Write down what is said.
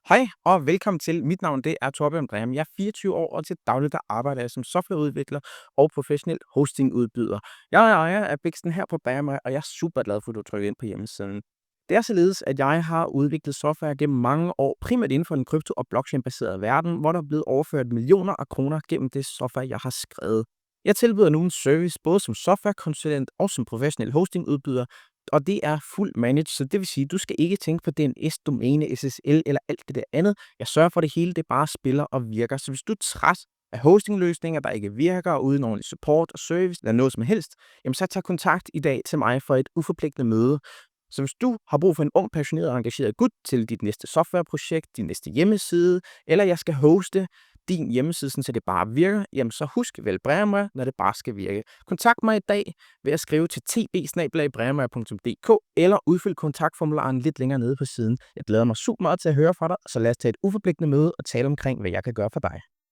Hej og velkommen til. Mit navn det er Torbjørn Breum. Jeg er 24 år, og til daglig der arbejder jeg som softwareudvikler og professionel hostingudbyder. Jeg er ejer af Bixen her på Breum, og jeg er super glad for, at du trykker ind på hjemmesiden. Det er således, at jeg har udviklet software gennem mange år, primært inden for den krypto- og blockchain-baserede verden, hvor der er blevet overført millioner af kroner gennem det software, jeg har skrevet. Jeg tilbyder nu en service både som softwarekonsulent og som professionel hostingudbyder, og det er fuldt managed, så det vil sige, at du skal ikke tænke på DNS, domæne, SSL eller alt det der andet. Jeg sørger for, at det hele det bare spiller og virker. Så hvis du er træt af hostingløsninger, der ikke virker, uden ordentlig support og service eller noget som helst, jamen så tag kontakt i dag til mig for et uforpligtende møde. Så hvis du har brug for en ung, passioneret og engageret gut til dit næste softwareprojekt, din næste hjemmeside, eller jeg skal hoste din hjemmeside, så det bare virker, jamen så husk vel Bremer, når det bare skal virke. Kontakt mig i dag ved at skrive til tb@bremer.dk eller udfyld kontaktformularen lidt længere nede på siden. Jeg glæder mig super meget til at høre fra dig, så lad os tage et uforpligtende møde og tale omkring, hvad jeg kan gøre for dig.